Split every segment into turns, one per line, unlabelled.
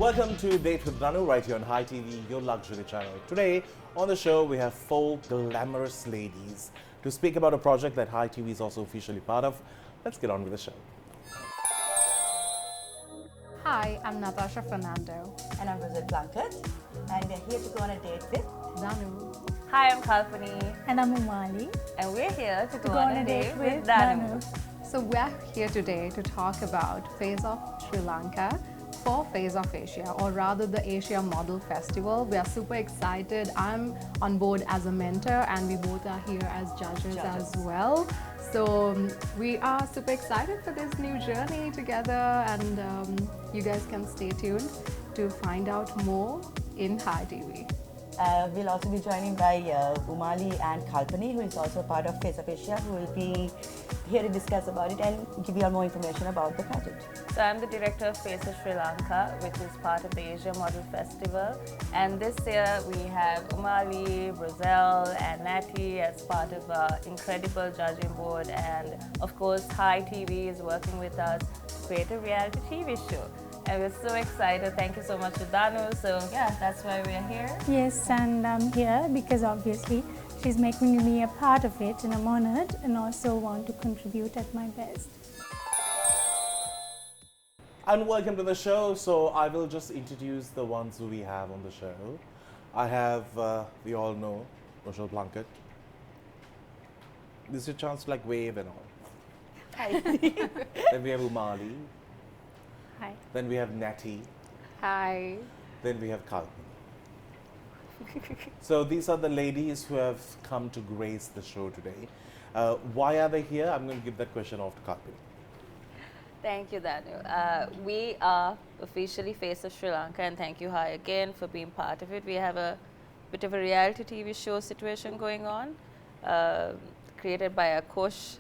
Welcome to Date with DANU right here on Hi TV, your luxury channel. Today on the show we have 4 glamorous ladies to speak about a project that Hi TV is also officially part of. Let's get on with the show.
Hi, I'm Nathasha Fernando.
And I'm Rozelle Plunkett. And we're here to go on a date with
DANU.
Hi, I'm Kalpanee.
And I'm Umali.
And we're here to go on a date with DANU.
So we're here today to talk about Face of Sri Lanka for Face of Asia, or rather the Asia Model Festival. We are super excited. I'm on board as a mentor and we both are here as judges as well. So we are super excited for this new journey together, and you guys can stay tuned to find out more in Hi TV.
We'll also be joining by Umali and Kalpanee, who is also part of Face of Asia, who will be here to discuss about it and give you all more information about the project.
So I'm the director of Face of Sri Lanka, which is part of the Asia Model Festival. And this year we have Umali, Rozelle and Natty as part of our incredible judging board. And of course, Hi TV is working with us to create a reality TV show. And we're so excited. Thank you so much to DANU. So yeah, that's why we're here.
Yes, and I'm here because obviously she's making me a part of it, and I'm honored and also want to contribute at my best.
And welcome to the show. So I will just introduce the ones who we have on the show. I have, we all know, Rozelle Plunkett. This is your chance to like wave and all.
Hi.
Then we have Umali.
Hi.
Then we have Natty.
Hi.
Then we have Kalpanee. So these are the ladies who have come to grace the show today. Why are they here? I'm going to give that question off to Kalpanee.
Thank you, DANU. We are officially Face of Sri Lanka, and thank you, Hi, again for being part of it. We have a bit of a reality TV show situation going on, created by a coach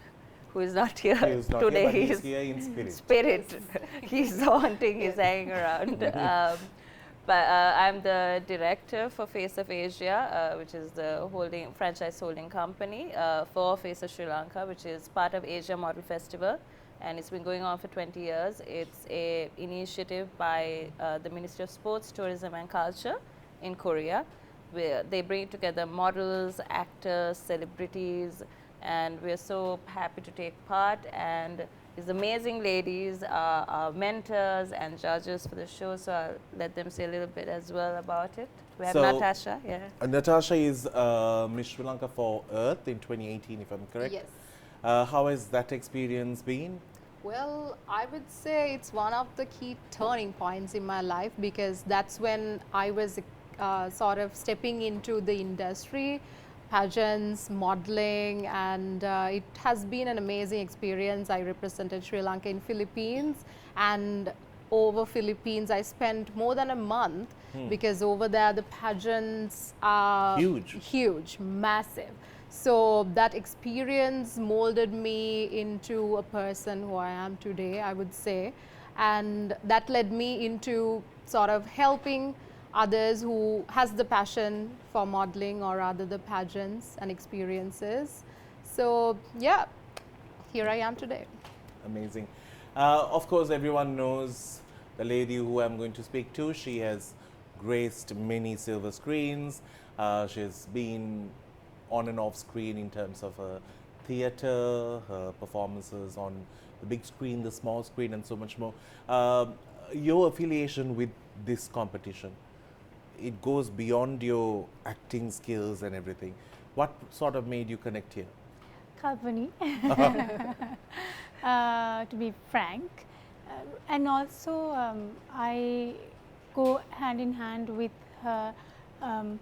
who is not here today.
Here, he's here in
spirit. He's haunting, he's hanging around. But I'm the director for Face of Asia, which is the franchise holding company for Face of Sri Lanka, which is part of Asia Model Festival. And it's been going on for 20 years. It's an initiative by the Ministry of Sports, Tourism and Culture in Korea, where they bring together models, actors, celebrities, and we're so happy to take part. And these amazing ladies are our mentors and judges for the show, so I'll let them say a little bit as well about it. We have Nathasha. Yeah.
Nathasha is Miss Sri Lanka for Earth in 2018, if I'm correct.
Yes.
How has that experience been?
Well, I would say it's one of the key turning points in my life, because that's when I was sort of stepping into the industry, pageants, modeling, and it has been an amazing experience. I represented Sri Lanka in Philippines, and over Philippines I spent more than a month because over there the pageants are huge, massive. So that experience molded me into a person who I am today, I would say, and that led me into sort of helping others who has the passion for modeling, or rather the pageants and experiences. So yeah, here I am today.
Amazing. Of course, everyone knows the lady who I'm going to speak to. She has graced many silver screens. She has been on and off screen in terms of her theatre, her performances on the big screen, the small screen, and so much more. Your affiliation with this competition, it goes beyond your acting skills and everything. What sort of made you connect here?
Kalpanee, to be frank. And also I go hand in hand with her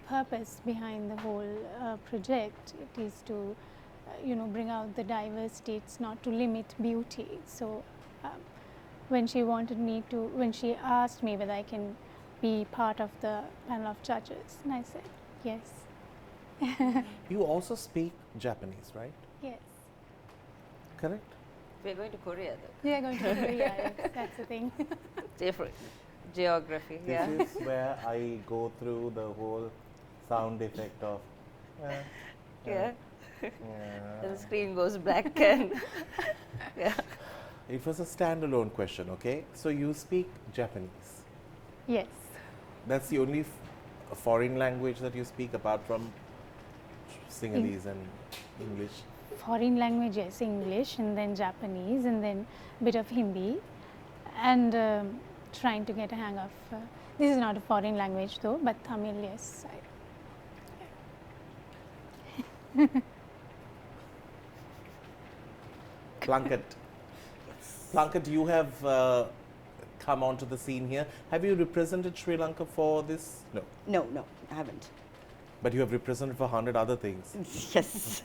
purpose behind the whole project. It is to bring out the diversity. It's not to limit beauty. So when she asked me whether I can be part of the panel of judges, and I said yes.
You also speak Japanese, right?
Yes.
Correct?
We're going to Korea though.
We are going to Korea, yes, that's the thing.
Different geography,
This is where I go through the whole sound effect of
yeah. The screen goes black and yeah.
It was a standalone question, okay? So you speak Japanese.
Yes.
That's the only foreign language that you speak apart from Sinhalese and English?
Foreign language, yes, English and then Japanese and then a bit of Hindi and trying to get a hang of, this is not a foreign language though, but Tamil, yes.
Plunkett. Plunkett, you have come onto the scene here. Have you represented Sri Lanka for this? No.
No, I haven't.
But you have represented for 100 other things.
Yes.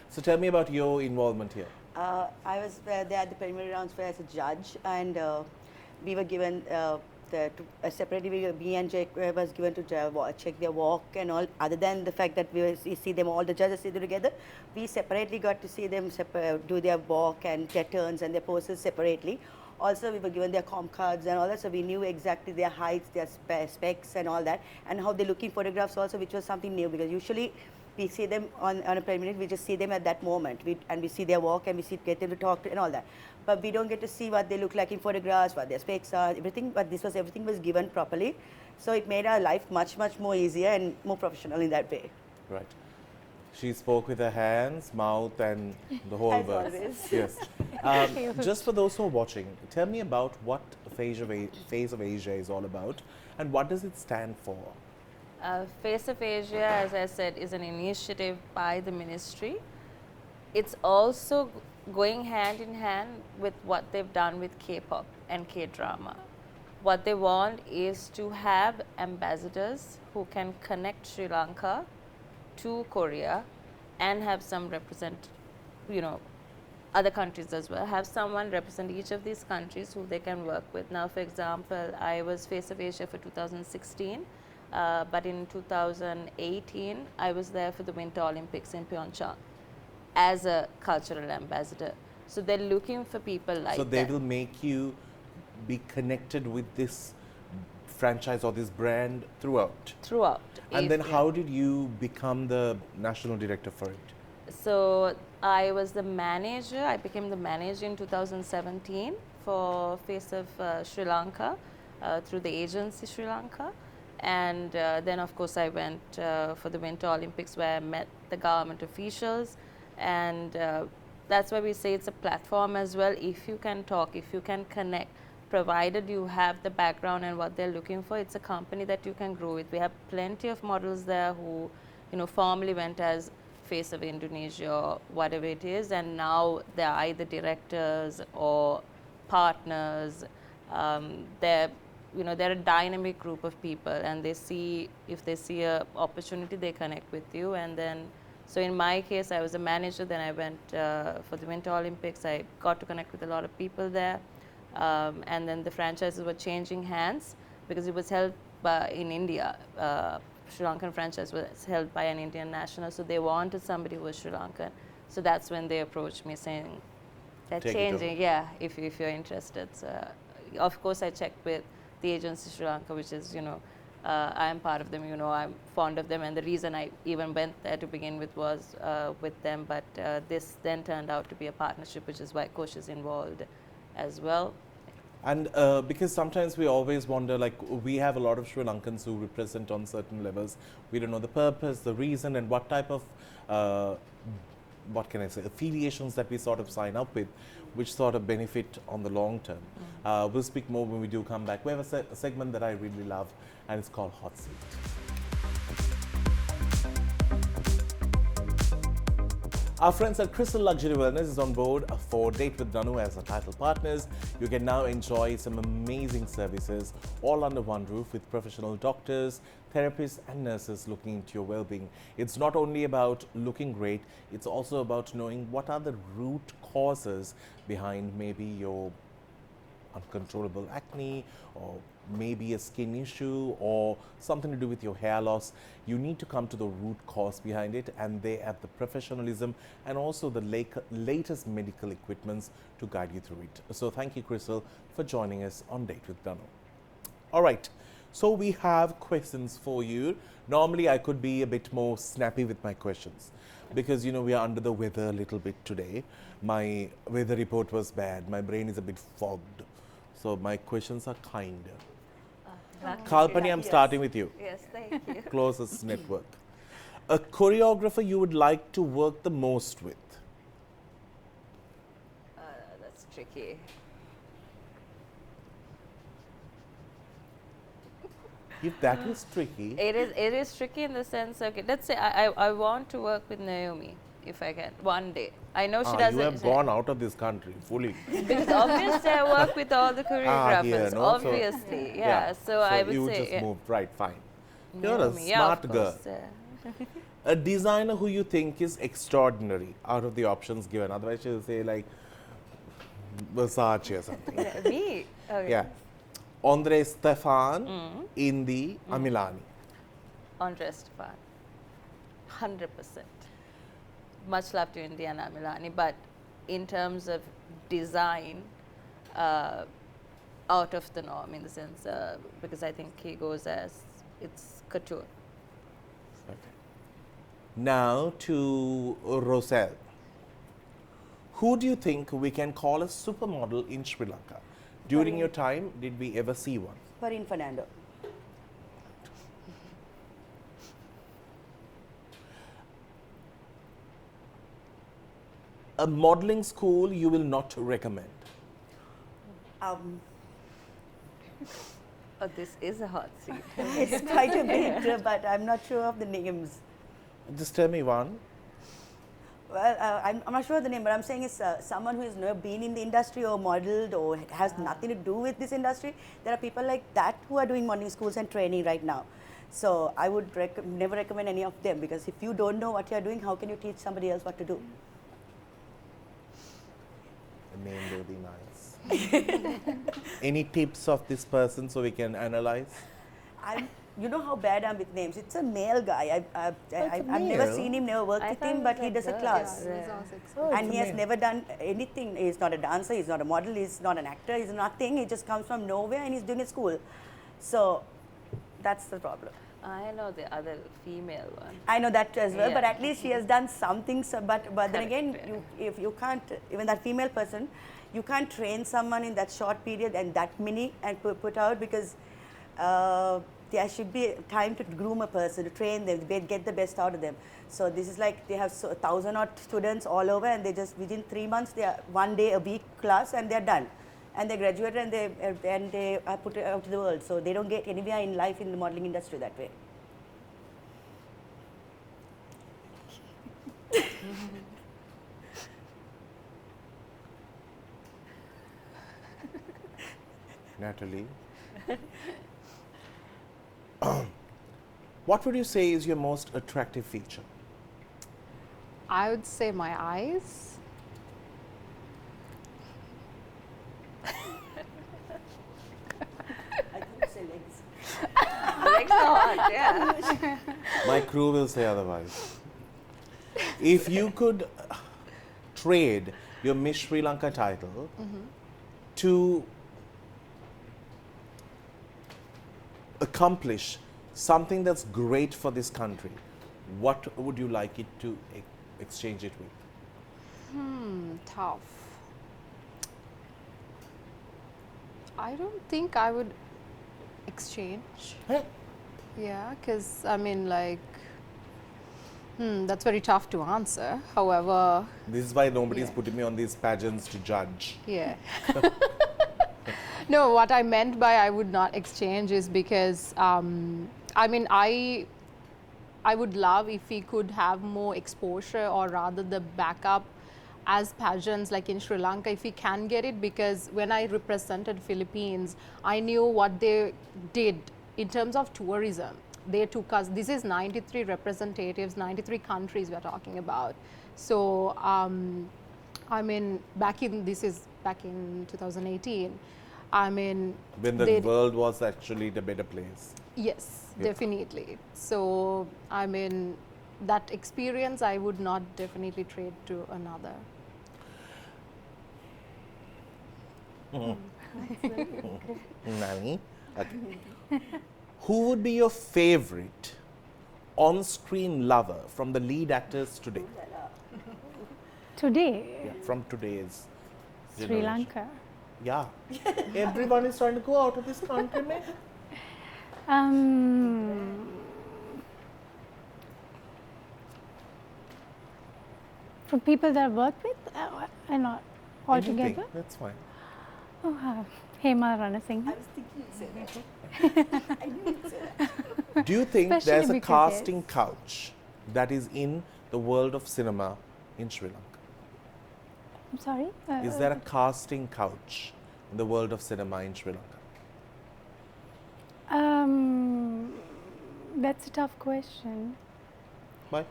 So tell me about your involvement here.
I was there at the preliminary rounds fair as a judge, and we were given separately. Me and Jake was given to check their walk and all. Other than the fact that we see them, all the judges see them together, we separately got to see them do their walk and their turns and their poses separately. Also, we were given their com cards and all that, so we knew exactly their heights, their specs and all that, and how they look in photographs also, which was something new, because usually we see them on a preliminary, we just see them at that moment, and we see their walk and we get them to talk to and all that. But we don't get to see what they look like in photographs, what their specs are, everything, but everything was given properly. So it made our life much, much more easier and more professional in that way.
Right. She spoke with her hands, mouth, and the whole
As
works.
always.
Yes. Just for those who are watching, tell me about what Face of Asia is all about, and what does it stand for?
Face of Asia, as I said, is an initiative by the ministry. It's also going hand in hand with what they've done with K-pop and K-drama. What they want is to have ambassadors who can connect Sri Lanka to Korea and have some represent, other countries as well. Have someone represent each of these countries who they can work with. Now, for example, I was Face of Asia for 2016, but in 2018, I was there for the Winter Olympics in Pyeongchang as a cultural ambassador. So they're looking for people like that.
So they will make you be connected with this franchise or this brand throughout.
Throughout.
And then how did you become the national director for it?
So I was the manager. I became the manager in 2017 for Face of Sri Lanka through the agency Sri Lanka. And then, of course, I went for the Winter Olympics, where I met the government officials. And that's why we say it's a platform as well. If you can talk, if you can connect, provided you have the background and what they're looking for, it's a company that you can grow with. We have plenty of models there who, formerly went as Face of Indonesia or whatever it is, and now they're either directors or partners. They're a dynamic group of people, and if they see a opportunity, they connect with you. And then, so in my case, I was a manager. Then I went for the Winter Olympics. I got to connect with a lot of people there. And then the franchises were changing hands because it was held in India. Sri Lankan franchise was held by an Indian national, so they wanted somebody who was Sri Lankan. So that's when they approached me saying, they're changing, if you're interested. So, of course, I checked with the agency Sri Lanka, which is, I am part of them, I'm fond of them, and the reason I even went there to begin with was with them, but this then turned out to be a partnership, which is why Coach is involved as well.
And because sometimes we always wonder, like, we have a lot of Sri Lankans who represent on certain levels. We don't know the purpose, the reason, and what type of, affiliations that we sort of sign up with, which sort of benefit on the long term. We'll speak more when we do come back. We have a segment that I really love, and it's called Hot Seat. Our friends at Crystal Luxury Wellness is on board for Date with DANU as our title partners. You can now enjoy some amazing services all under one roof with professional doctors, therapists and nurses looking into your well-being. It's not only about looking great, it's also about knowing what are the root causes behind maybe your uncontrollable acne, or maybe a skin issue, or something to do with your hair loss. You need to come to the root cause behind it, and they have the professionalism and also the latest medical equipments to guide you through it. So thank you, Crystal, for joining us on Date with DANU. All right, so we have questions for you. Normally I could be a bit more snappy with my questions because we are under the weather a little bit today. My weather report was bad. My brain is a bit fogged. So my questions are kinder. Kalpanee, I'm
Yes.
starting with you.
Yes, thank you.
Closest network. A choreographer you would like to work the most with?
That's tricky.
If that is tricky,
It is tricky in the sense, okay, let's say I want to work with Naomi if I can one day. I know she doesn't.
you have gone out of this country fully.
Because obviously I work with all the choreographers.
here, no? So-
Obviously, yeah. So I would
you
say
just
yeah,
moved, right, fine. You're a
Naomi, yeah, of
smart girl.
course, yeah.
A designer who you think is extraordinary out of the options given. Otherwise, she'll say like Versace or something.
Yeah, me. Okay.
Yeah. Andre Stefan, Indi, Amilani.
Andre Stefan. 100%. Much love to Indiana Milani, but in terms of design, out of the norm in the sense, because I think he goes as it's couture.
Okay. Now to Rozelle. Who do you think we can call a supermodel in Sri Lanka? During your time, did we ever see one?
Fernando.
A modeling school you will not recommend?
Oh, this is a hot seat.
It's quite a bit, but I'm not sure of the names.
Just tell me one.
Well, I'm not sure of the name, but I'm saying it's someone who has never been in the industry or modeled or has nothing to do with this industry. There are people like that who are doing modeling schools and training right now. So I would never recommend any of them, because if you don't know what you're doing, how can you teach somebody else what to do?
The name will be nice. Any tips of this person so we can analyze?
You know how bad I'm with names. It's a male guy. I've never
male?
seen him, never worked
I
with
thought
him,
it
but
was
he
a
does a
girl.
class.
it's
And he
a
has
male.
never done anything. He's not a dancer, he's not a model, he's not an actor, he's nothing. He just comes from nowhere and he's doing a school. So that's the problem.
I know the other female one.
I know that as well,
Yeah.
but at least she has done something. So, but then
Correct,
again,
yeah.
if you can't, even that female person, you can't train someone in that short period and that many and put out, because there should be time to groom a person, to train them, get the best out of them. So this is like they have 1,000 odd students all over, and they just within 3 months they are 1 day a week class and they're done. And they graduate and they are put out to the world. So they don't get anywhere in life in the modeling industry that way.
Natalie. What would you say is your most attractive feature?
I would say my eyes.
I think say legs.
Legs are hot, yeah.
My crew will say otherwise. If you could trade your Miss Sri Lanka title to accomplish something that's great for this country, what would you like it to exchange it with?
Tough. I don't think I would exchange.
Huh?
Yeah, because I mean, like, that's very tough to answer. However,
This is why nobody's
Yeah.
putting me on these pageants to judge.
yeah. No, what I meant by I would not exchange is because, I mean, I would love if we could have more exposure, or rather the backup as pageants like in Sri Lanka, if we can get it, because when I represented Philippines, I knew what they did in terms of tourism. They took us, this is 93 representatives, 93 countries we're talking about. So, I mean, this is back in 2018. I mean,
When the
they-
world was actually the better place.
Yes,
Yeah.
definitely. So, I mean, that experience I would not definitely trade to another.
Nani? Okay. Who would be your favorite on-screen lover from the lead actors today?
Today,
Yeah, from today's
Sri
generation.
Lanka.
Yeah. Everyone is trying to go out of this country, man.
From people that I work with, and not altogether.
Anything, that's fine.
Oh, Hema Ranasinghe.
I was thinking you'd say that. I knew you'd say that.
Do you think
Especially
there's a
because
casting couch that is in the world of cinema in Sri Lanka?
I'm sorry?
Is there a casting couch in the world of cinema in Sri Lanka?
That's a tough question.
Why?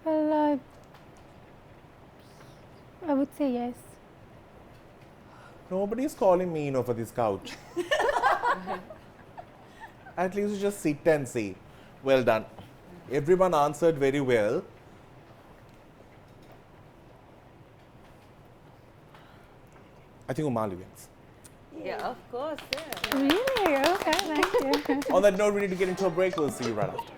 Well, I would say yes.
Nobody's calling me in over this couch. At least you just sit and see. Well done. Everyone answered very well. I think Umali wins.
Yeah, of course. Yeah.
Really? Okay, thank you.
On that note, we need to get into a break. We'll see you right after.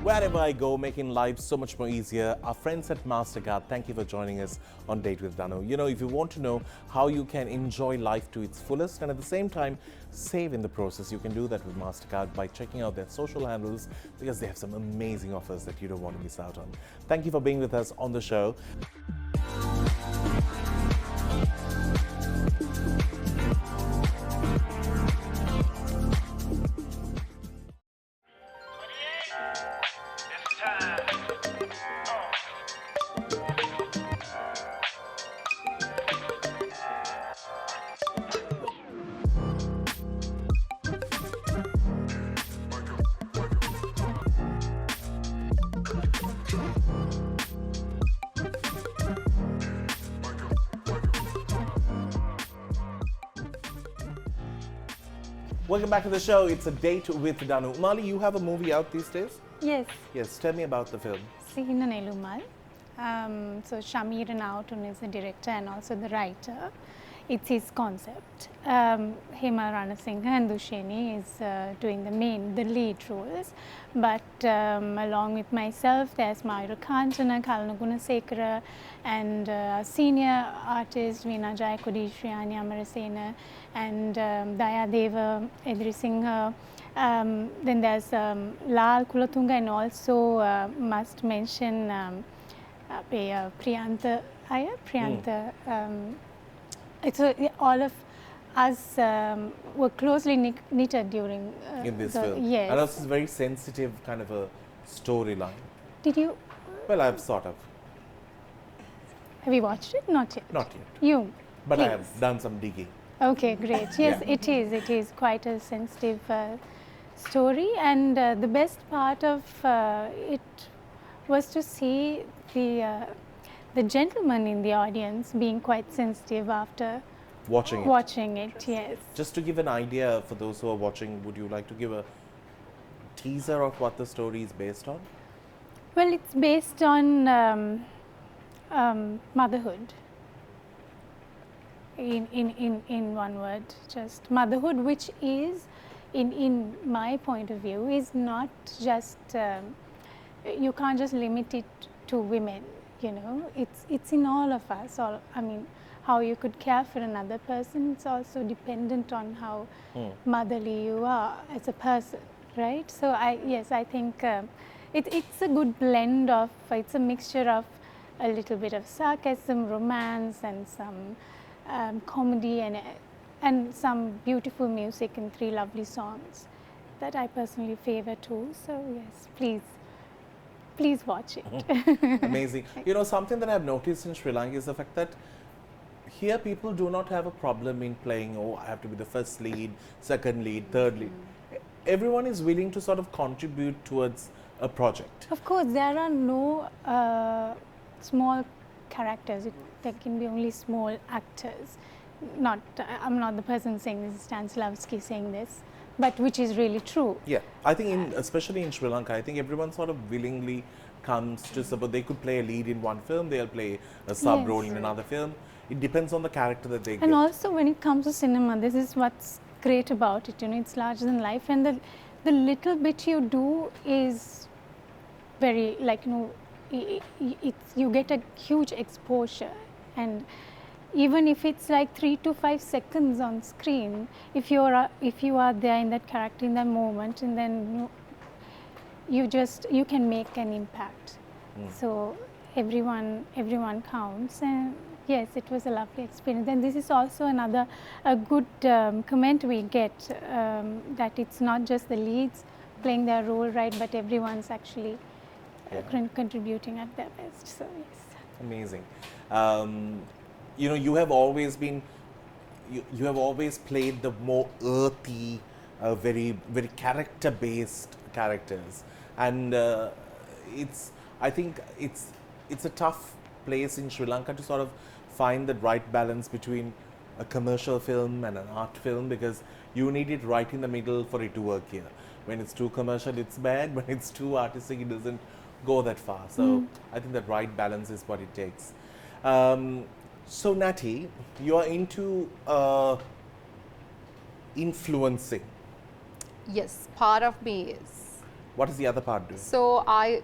Wherever I go, making life so much more easier. Our friends at MasterCard, thank you for joining us on Date with DANU. You know, if you want to know how you can enjoy life to its fullest and at the same time save in the process, you can do that with MasterCard by checking out their social handles because they have some amazing offers that you don't want to miss out on. Thank you for being with us on the show. Welcome back to the show. It's a date with DANU. Umali, you have a movie out these days?
Yes,
Yes, tell me about the film.
Sihina Nelumal. So Shamir Nautun is the director and also the writer. It's his concept. Hema Ranasinghe and Dusheni is doing the lead roles. But along with myself, there's Mayura Kanchana, Kalpanee Gunawardana, and senior artist Veena Jayakodi, Shriyani Amarasena, and Dayadeva Edrisinghe. Then there's Lal Kulatunga, and also must mention Priyantha. All of us were closely knitted during
In this film.
Yes.
And also it's a very sensitive kind of a storyline.
Did you?
Well, I've sort of.
Have you watched it? Not yet.
Not yet.
You.
But I
please.
have done some digging.
Okay, great. Yes,
Yeah.
it is. It is quite a sensitive story, and the best part of it was to see the gentleman in the audience being quite sensitive after
Watching it.
Yes.
Just to give an idea for those who are watching, would you like to give a teaser of what the story is based on?
Well, it's based on motherhood. In one word, just motherhood, which is, in my point of view, is not just you can't just limit it to women. You know, it's in all of us. I mean, how you could care for another person, it's also dependent on how motherly you are as a person, right? So I think it's a good blend of, it's a mixture of a little bit of sarcasm, romance, and some comedy, and some beautiful music and 3 lovely songs that I personally favor too. So yes, please watch it.
Amazing. You know, something that I've noticed in Sri Lanka is the fact that here people do not have a problem in playing, oh, I have to be the first lead, second lead, third lead. Everyone is willing to sort of contribute towards a project.
Of course, there are no small characters. There can be only small actors. I'm not the person saying this, Stanislavski saying this, but which is really true.
Yeah, I think especially in Sri Lanka, I think everyone sort of willingly comes to support. They could play a lead in one film, they'll play a sub role in another film. It depends on the character that they get.
And also when it comes to cinema, this is what's great about it, you know, it's larger than life, and the little bit you do is very, like, you get a huge exposure, and even if it's like 3 to 5 seconds on screen, if you are there in that character in that moment, and then you can make an impact. So everyone counts, and yes, it was a lovely experience. And this is also a good comment we get, that it's not just the leads playing their role right, but everyone's actually contributing at their best. So yes.
Amazing. You have always been, you have always played the more earthy, very character-based characters, and I think it's a tough place in Sri Lanka to sort of find the right balance between a commercial film and an art film, because you need it right in the middle for it to work here. When it's too commercial, it's bad. When it's too artistic, it doesn't go that far. So I think the right balance is what it takes. So Natty, you are into influencing.
Yes, part of me is.
What is the other part doing?
So I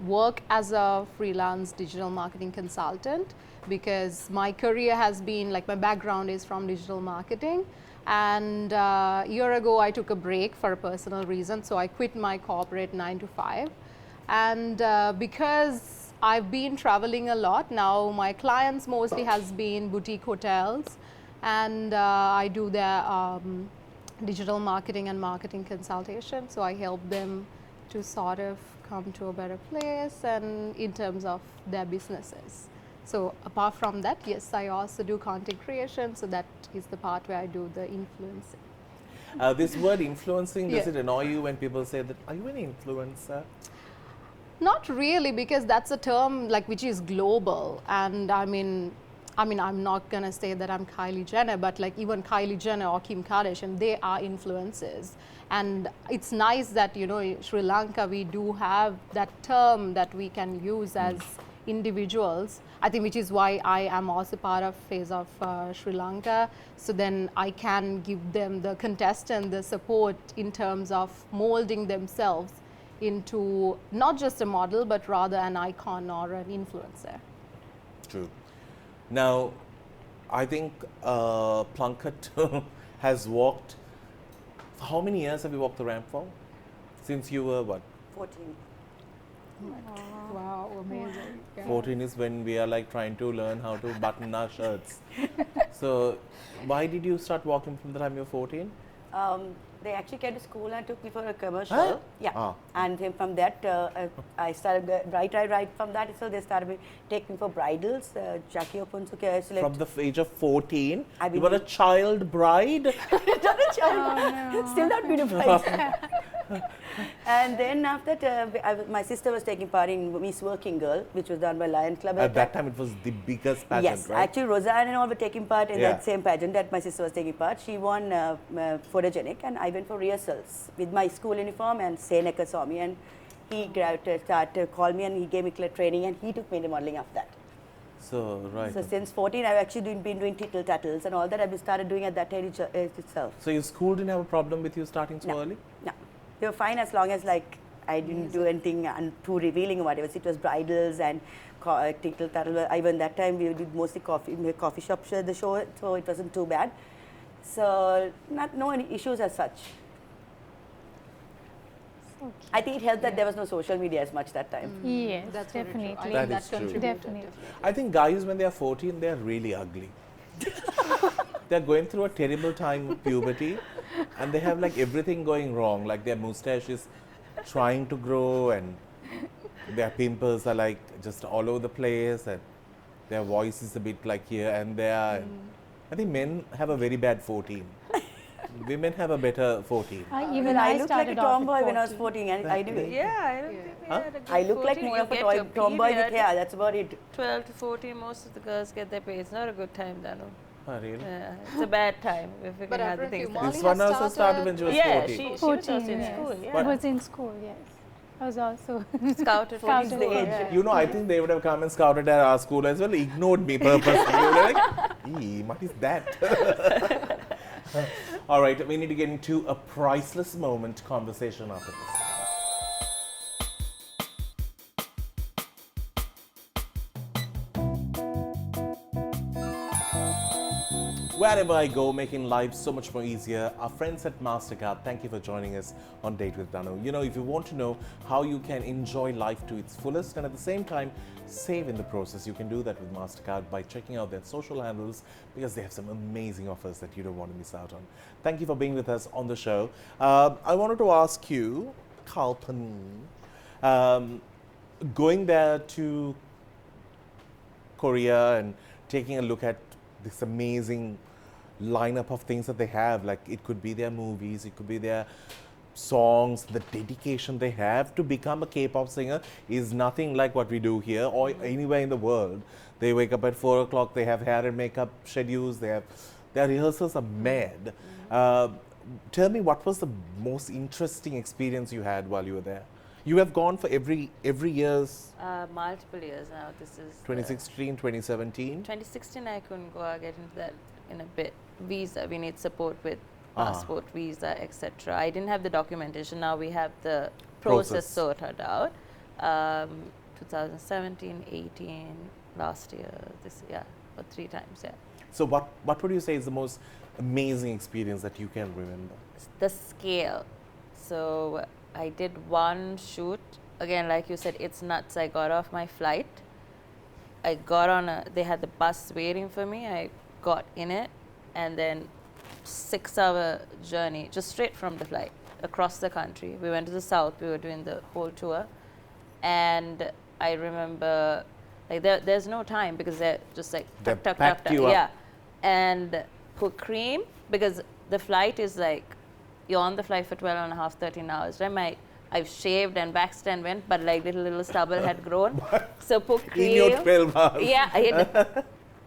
work as a freelance digital marketing consultant, because my career has been, like, my background is from digital marketing, and a year ago I took a break for a personal reason, so I quit my corporate 9 to 5, and because I've been traveling a lot now, my clients mostly has been boutique hotels, and I do their digital marketing and marketing consultation. So I help them to sort of come to a better place and in terms of their businesses. So apart from that, yes, I also do content creation. So that is the part where I do the influencing.
This word influencing, does
Yeah.
it annoy you when people say that, are you an influencer?
Not really, because that's a term like which is global, and I mean I'm not gonna say that I'm Kylie Jenner, but like even Kylie Jenner or Kim Kardashian, they are influencers, and it's nice that in Sri Lanka we do have that term that we can use as individuals. I think which is why I am also part of Face of Sri Lanka. So then I can give them, the contestant, the support in terms of molding themselves into not just a model, but rather an icon or an influencer.
True. Now, I think Plunkett has walked, how many years have you walked the ramp for? Since you were what?
14.
Wow, amazing. Yeah.
14 is when we are like trying to learn how to button our shirts. So, why did you start walking from the time you were 14?
They actually came to school and took me for a commercial.
Huh?
Yeah.
Ah.
And then from that, I started right from that. So they started taking me for bridals. Jackie Opunsuke select.
From the age of 14,
I've
you
been
were a child bride?
Not a child. Still not been a bride. And then after that, my sister was taking part in Miss Working Girl, which was done by Lion Club.
At that time, it was the biggest pageant,
Yes,
right?
actually Roseanne and all were taking part in
Yeah.
that same pageant that my sister was taking part. She won photogenic, and I went for rehearsals with my school uniform, and Seneka saw me, and he started to call me, and he gave me training, and he took me into modeling after that.
So, right.
So since 14, I've actually been doing tittle tattles and all that. I've started doing at that age itself.
So, your school didn't have a problem with you starting so
No.
early?
No, they were fine as long as like I didn't do anything too revealing or whatever. So it was bridals and tittle tattle. Even that time we did mostly coffee shop the show, so it wasn't too bad. So no any issues as such.
Okay.
I think it helped that there was no social media as much that time.
Yes,
That's very true. I
definitely.
think
That
that
is true.
contributed.
Definitely.
I think guys, when they are 14, they are really ugly. They're going through a terrible time of puberty, and they have like everything going wrong. Like their mustache is trying to grow, and their pimples are like just all over the place, and their voice is a bit like here and there. I think men have a very bad 14. Women have a better 14.
Even
I
I
looked like a
started off at
tomboy when I was
14.
14, and I do.
Yeah, I don't
Yeah.
think we
Huh?
had a good
I look like
14.
more
You
of a
get your
tomboy with
period.
hair. That's about it.
12 to 14, most of the girls get their periods. Not a good time, Danu.
Oh, really?
Yeah, it's a bad time if you
But
can have the
apparently
things
Molly
This
has
one also started when she was
Yeah,
14.
she was
14,
also in
yes.
school.
I
Yeah,
was in school, yes. I was also
scouted for
Scouted
school.
the age.
Yeah.
You know, I think they would have come and scouted at our school as well, ignored me purposely. They were like, "Ee, what is that?" All right, we need to get into a priceless moment conversation after this. Wherever I go, making life so much more easier. Our friends at MasterCard, thank you for joining us on Date with DANU. You know, if you want to know how you can enjoy life to its fullest and at the same time save in the process, you can do that with MasterCard by checking out their social handles because they have some amazing offers that you don't want to miss out on. Thank you for being with us on the show. I wanted to ask you, Kalpanee, going there to Korea and taking a look at this amazing lineup of things that they have, like it could be their movies, it could be their songs, the dedication they have to become a K-pop singer is nothing like what we do here or anywhere in the world. They wake up at 4 o'clock, they have hair and makeup schedules, their rehearsals are mad. Tell me, what was the most interesting experience you had while you were there? You have gone for every year's
Multiple years now. This is
2016, 2017.
2016. I couldn't go. I'll get into that in a bit. Visa. We need support with passport, visa, etc. I didn't have the documentation. Now we have the process sorted out. 2017, 18, last year, this year, or 3 times. Yeah.
So what would you say is the most amazing experience that you can remember?
The scale. So I did one shoot. Again, like you said, it's nuts. I got off my flight. I got on they had the bus waiting for me. I got in it, and then 6-hour journey, just straight from the flight, across the country. We went to the south. We were doing the whole tour. And I remember, like, there's no time because they're just like, tuck, tuck, tuck, tuck. Yeah. And put cream, because the flight is like, you're on the flight for 12 and a half, 13 hours. Right? I've shaved and waxed and went, but like little stubble had grown. So put cream.
In your 12 hours.
Yeah.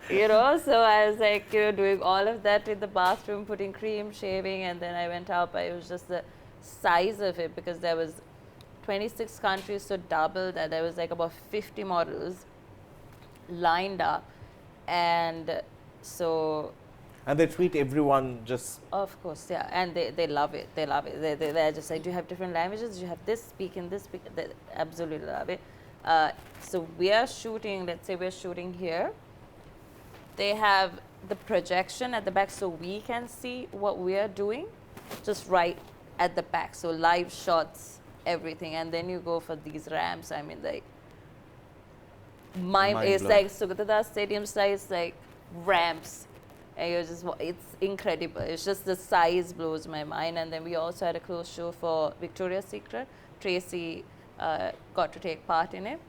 You know, so I was like, you know, doing all of that in the bathroom, putting cream, shaving, and then I went out. But it was just the size of it, because there was 26 countries, so double that. There was like about 50 models lined up, and so.
And they treat everyone just.
Of course, yeah, and they love it. They love it. They're just like, do you have different languages? Do you have this? Speak in this. Speak. They absolutely love it. So we are shooting. Let's say we're shooting here. They have the projection at the back, so we can see what we are doing, just right at the back. So live shots, everything, and then you go for these ramps. I mean, like, it's like Sugatata Stadium size, like ramps, and you're just, it's incredible. It's just the size blows my mind. And then we also had a close show for Victoria's Secret. Tracy got to take part in it.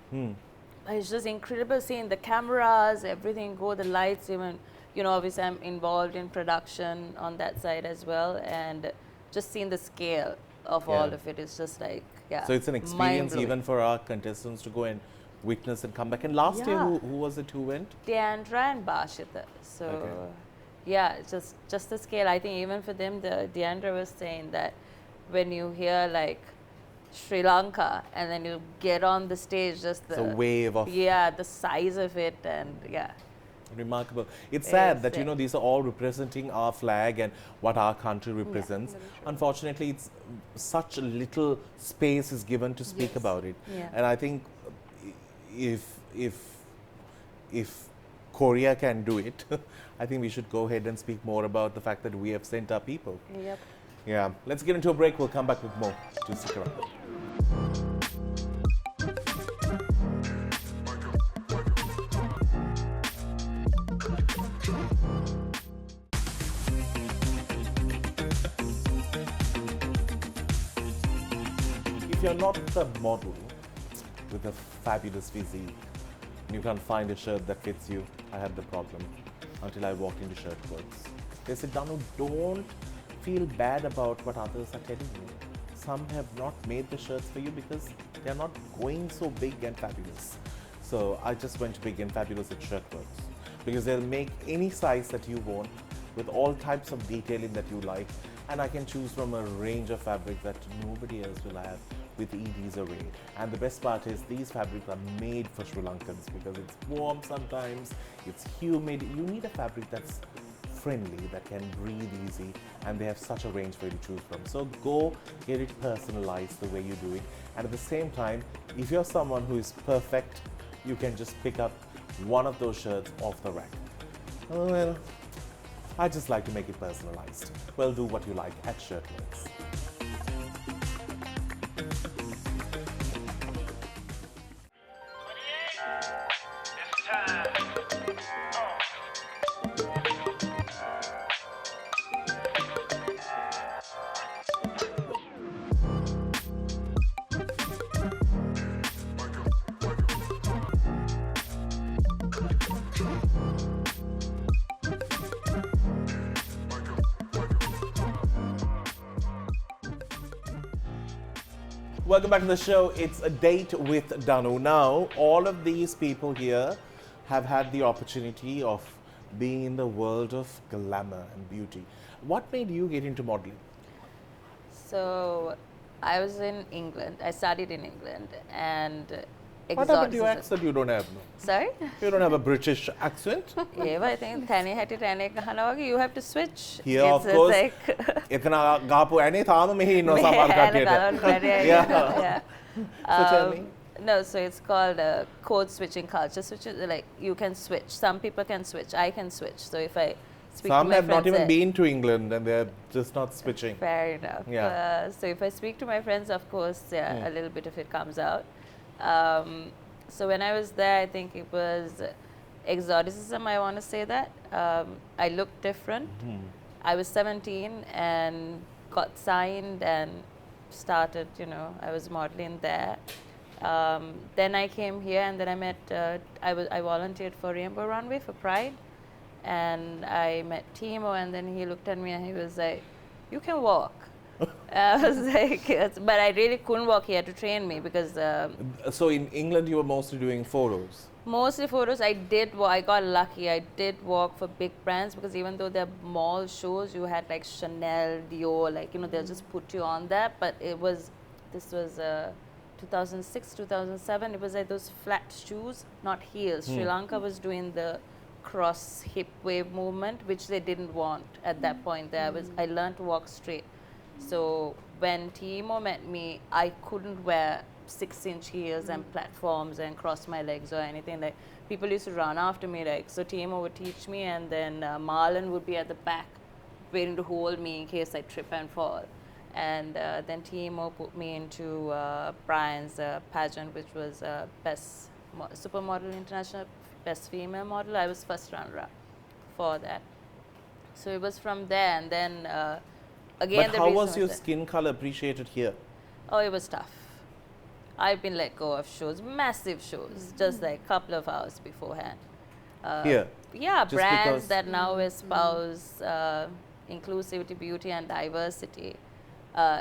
It's just incredible seeing the cameras, everything go, the lights, even, you know, obviously I'm involved in production on that side as well, and just seeing the scale of all of it is just like, yeah.
So it's an experience even for our contestants to go and witness and come back. And last year, who was it who went?
Deandra and Bashita. So, yeah, just the scale. I think even for them, Deandra was saying that when you hear like Sri Lanka and then you get on the stage, just the
wave of
the size of it, and
remarkable. It's sad that, you know, these are all representing our flag and what our country represents. Unfortunately, it's such a little space is given to speak about it. And I think if Korea can do it, I think we should go ahead and speak more about the fact that we have sent our people. Yeah, let's get into a break. We'll come back with more. Just stick around. If you're not the model with a fabulous physique and you can't find a shirt that fits you, I had the problem until I walked into Shirt Works. They said, Danu, don't feel bad about what others are telling you. Some have not made the shirts for you because they're not going so big and fabulous. So I just went big and fabulous at Shirt Works because they'll make any size that you want with all types of detailing that you like, and I can choose from a range of fabric that nobody else will have with ED's array. And the best part is these fabrics are made for Sri Lankans because it's warm sometimes, it's humid. You need a fabric that's friendly, that can breathe easy, and they have such a range for you to choose from. So go get it personalized the way you do it. And at the same time, if you're someone who is perfect, you can just pick up one of those shirts off the rack. Well, I just like to make it personalized. Well, do what you like at Shirtworks. Welcome back to the show. It's a date with DANU. Now, all of these people here have had the opportunity of being in the world of glamour and beauty. What made you get into modeling?
So I was in England. I studied in England, and
What happened to your
exoticism.
accent? You don't have, no?
Sorry?
You don't have a British accent?
Yeah, but I think Tani had it. You have to switch.
Here, of course. Itna gapu ane thaama mehi no samar katiyata. Yeah.
Yeah.
So tell me.
No, so it's called code switching culture. Switch is like you can switch. Some people can switch. I can switch. So if I speak to
Some
my
have not
friends
even been to England and they're just not switching.
Fair enough.
Yeah.
So if I speak to my friends, of course, yeah, a little bit of it comes out. So when I was there, I think it was exoticism, I want to say that. I looked different. I was 17 and got signed and started, I was modeling there. Then I came here and then I met, I volunteered for Rainbow Runway for Pride. And I met Timo, and then he looked at me and he was like, "You can walk." I was like, yes, but I really couldn't walk. He had to train me because
So in England, you were mostly doing photos.
mostly photos. I did. I got lucky. I did walk for big brands because even though they're mall shows, you had like Chanel, Dior, like they'll just put you on that. But this was 2006, 2007. It was like those flat shoes, not heels. Sri Lanka was doing the cross hip wave movement, which they didn't want at that point. I learned to walk straight. So when Timo met me, I couldn't wear 6-inch heels and platforms and cross my legs or anything. Like people used to run after me, like so Timo would teach me, and then Marlon would be at the back waiting to hold me in case I trip and fall. And then Timo put me into Brian's pageant, which was best supermodel international, best female model. I was first runner-up for that. So it was from there, and then again.
But how was your skin color appreciated here?
Oh, it was tough. I've been let go of shows, massive shows, just like a couple of hours beforehand.
Here?
Yeah,
Just
brands
because-
that now espouse inclusivity, beauty, and diversity.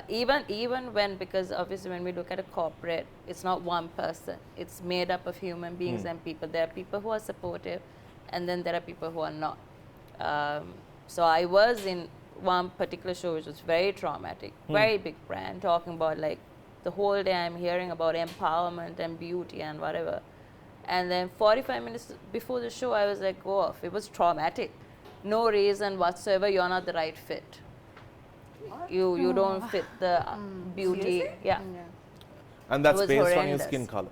Even when, because obviously when we look at a corporate, it's not one person. It's made up of human beings and people. There are people who are supportive, and then there are people who are not. So I was in one particular show which was very traumatic, very big brand, talking about like the whole day I'm hearing about empowerment and beauty and whatever. And then 45 minutes before the show, I was like, go off. It was traumatic. No reason whatsoever, you're not the right fit. You don't fit the beauty. Yeah.
And that's
was
based on your
horrendous.
skin color.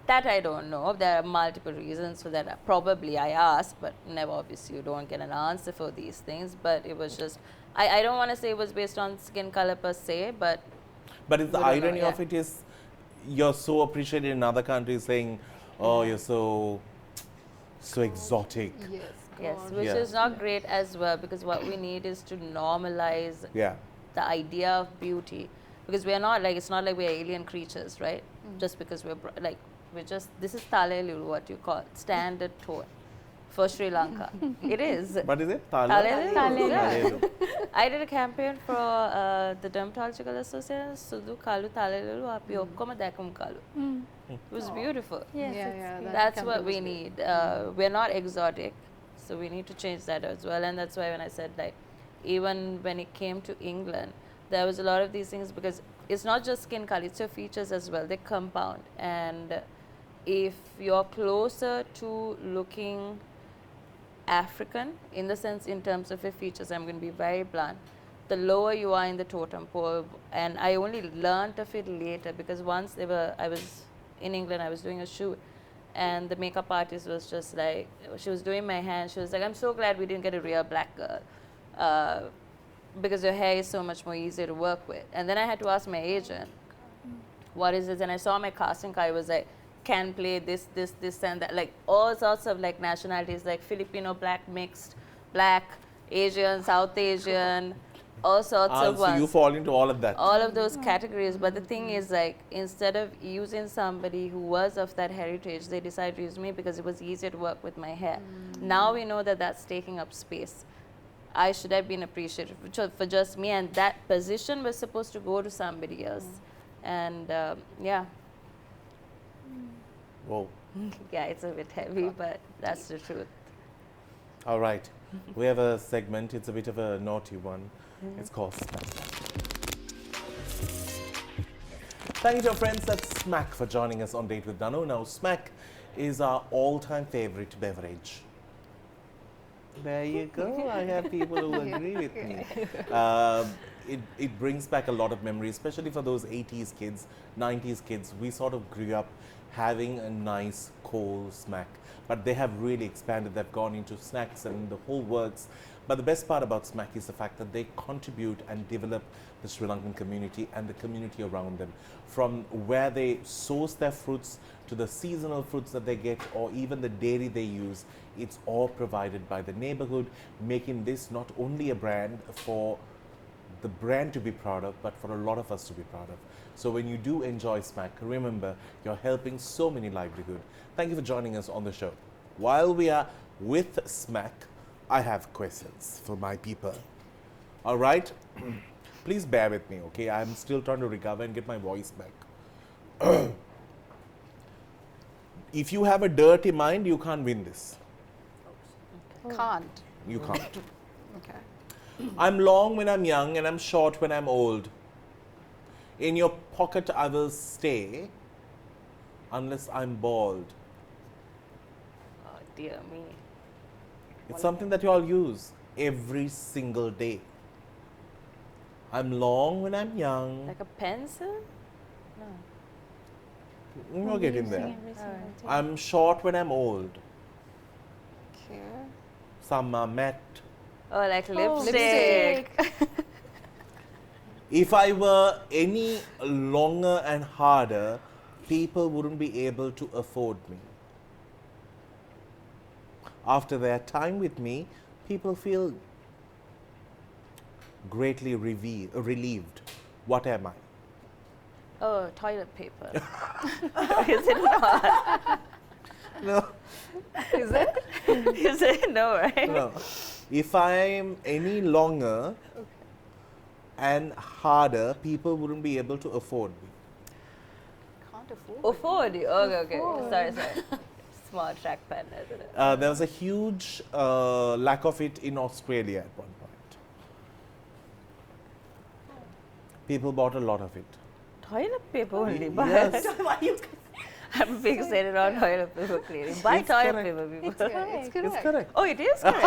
That I don't know. There are multiple reasons for that. Probably I asked, but never, obviously you don't get an answer for these things. But it was just, I don't want to say it was based on skin color per se, but
But it's the
we don't know,
irony of it is you're so appreciated in other countries saying, oh, you're so exotic.
Yes.
yes,
God.
which
Yeah.
is not great as well, because what we need is to normalize
Yeah.
the idea of beauty, because we're not like, it's not like we're alien creatures, right? Just because we're just, this is Talelulu, what you call standard tone for Sri Lanka. It is.
What is it?
Talelulu.
Talelulu.
Yeah.
Talelulu.
I did a campaign for the Dermatological Association, Sudu Kalu Talelulu, api okkoma dakam kalu. It was beautiful.
Yes,
Yeah,
it's
yeah,
good.
That's
campaign
what
was
we
great.
need. We're not exotic, so we need to change that as well. And that's why when I said, like, even when it came to England, there was a lot of these things, because it's not just skin color, it's your features as well. They compound. And if you're closer to looking African in the sense, in terms of your features. I'm going to be very blunt. The lower you are in the totem pole, and I only learned of it later because once I was in England, I was doing a shoot, and the makeup artist was just like, she was doing my hair, and she was like, I'm so glad we didn't get a real black girl. Because your hair is so much more easier to work with. And then I had to ask my agent, what is this? And I saw my casting card, it was like, can play this, and that, like all sorts of like nationalities, like Filipino, black, mixed, black, Asian, South Asian, all sorts of ones.
So you fall into all of that.
All of those categories. But the thing is, like, instead of using somebody who was of that heritage, they decided to use me because it was easier to work with my hair. Now we know that that's taking up space. I should have been appreciated for just me, and that position was supposed to go to somebody else. And yeah.
Whoa.
Yeah, it's a bit heavy, but that's the truth.
All right. We have a segment. It's a bit of a naughty one. It's called Smack. Thank you to our friends at Smack for joining us on Date with DANU. Now, Smack is our all-time favorite beverage. There you go. I have people who agree with me. It brings back a lot of memories, especially for those 80s kids, 90s kids. We sort of grew up having a nice cold Smack, but they have really expanded. They've gone into snacks and the whole works. But the best part about Smack is the fact that they contribute and develop the Sri Lankan community and the community around them. From where they source their fruits to the seasonal fruits that they get, or even the dairy they use, it's all provided by the neighborhood, making this not only a brand for the brand to be proud of, but for a lot of us to be proud of. So when you do enjoy Smack, remember, you're helping so many livelihood. Thank you for joining us on the show. While we are with Smack, I have questions for my people. All right? Please bear with me, okay? I'm still trying to recover and get my voice back. If you have a dirty mind, you can't win this.
Can't.
You can't.
Okay.
I'm long when I'm young and I'm short when I'm old. In your pocket I will stay unless I'm bald.
Oh, dear me.
It's something that you all use every single day. I'm long when I'm young.
Like a pencil? No.
You're getting there.
Every single day.
I'm short when I'm old.
Okay.
Some are matte.
Oh, like
Lipstick.
If I were any longer and harder, people wouldn't be able to afford me. After their time with me, people feel greatly relieved. What am I?
Oh, toilet paper. Is it not?
No.
Is it? Is it? No, right?
No. If I'm any longer and harder, people wouldn't be able to afford me.
Can't afford.
Afford you. Okay. Sorry. Small trackpad, isn't it?
There was a huge lack of it in Australia at one point. People bought a lot of it.
Toilet paper only, but
Yes.
Why you
I'm fixated on toilet paper cleaning. Buy
It's
toilet
correct.
paper, people.
It's correct.
It's correct.
Oh, it is correct.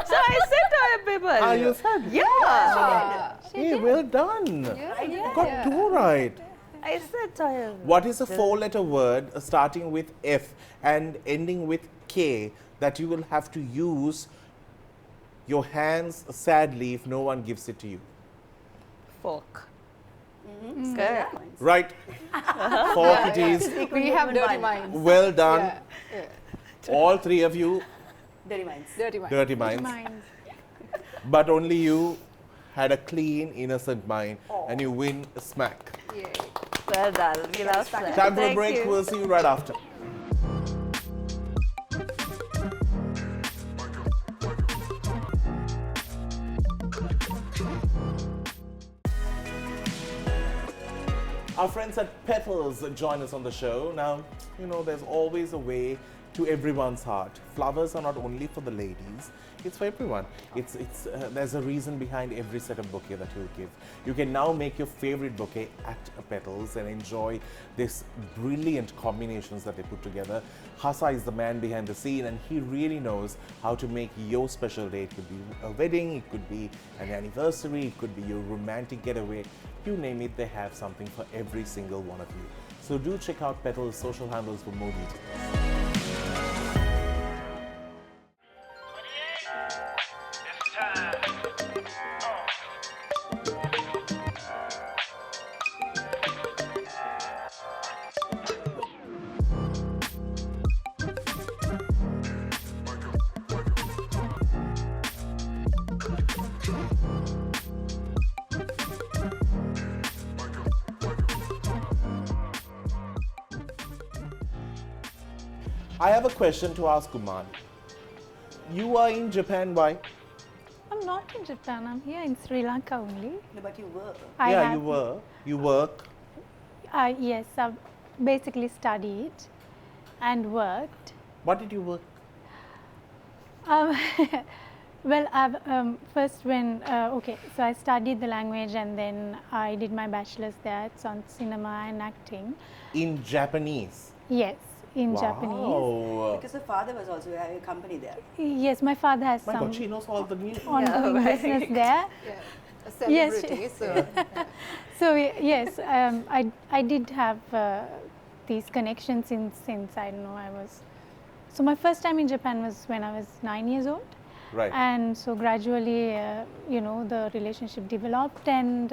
So I said toilet paper.
Ah, you said?
Yeah.
Hey, well done.
Yeah.
Got two right.
I said toilet.
What is a four-letter word starting with F and ending with K that you will have to use your hands sadly if no one gives it to you?
Fork.
Mm-hmm.
Correct.
Right. Fork it is.
We have dirty minds.
Well done.
Yeah.
All three of you,
Dirty minds.
Dirty minds.
dirty minds.
Minds.
But only you had a clean, innocent mind and you win a Smack.
Yay.
Well done. We love that.
Time for a
Thank
break.
you.
We'll see you right after. Our friends at Petals join us on the show. Now, you know, there's always a way to everyone's heart. Flowers are not only for the ladies, it's for everyone. There's a reason behind every set of bouquet that you'll give. You can now make your favorite bouquet at Petals and enjoy this brilliant combinations that they put together. Hasa is the man behind the scene, and he really knows how to make your special day. It could be a wedding, it could be an anniversary, it could be your romantic getaway. You name it, they have something for every single one of you. So do check out Petals' social handles for more details. I have a question to ask Umali. You are in Japan, why?
I'm not in Japan. I'm here in Sri Lanka only.
No, but you were.
You were. You work.
Yes, I've basically studied and worked.
What did you work?
Um, well, I've first when so I studied the language and then I did my bachelor's there. It's on cinema and acting.
In Japanese.
Yes, in
Wow.
Japanese.
Because the father was also having a company there.
Yes, my father has
My
some
God, she knows all the news.
ongoing business there.
A celebrity.
Yes.
So
So yes, I did have these connections since I don't know I was. So my first time in Japan was when I was 9 years old.
Right.
And so gradually, the relationship developed, and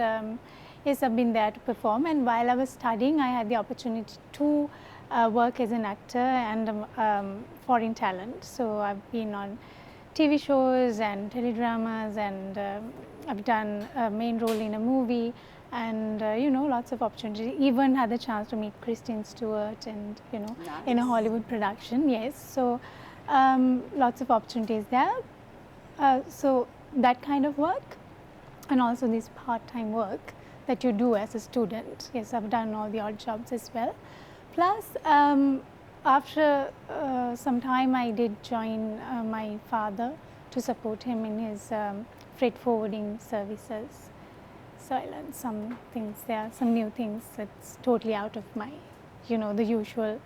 yes, I've been there to perform. And while I was studying, I had the opportunity to work as an actor and foreign talent. So I've been on TV shows and teledramas, and I've done a main role in a movie, and lots of opportunities. Even had the chance to meet Kristen Stewart, and in a Hollywood production. Yes, so lots of opportunities there. So that kind of work, and also this part-time work that you do as a student. Yes, I've done all the odd jobs as well. Plus, after some time, I did join my father to support him in his freight forwarding services. So I learned some things there, some new things that's totally out of my, the usual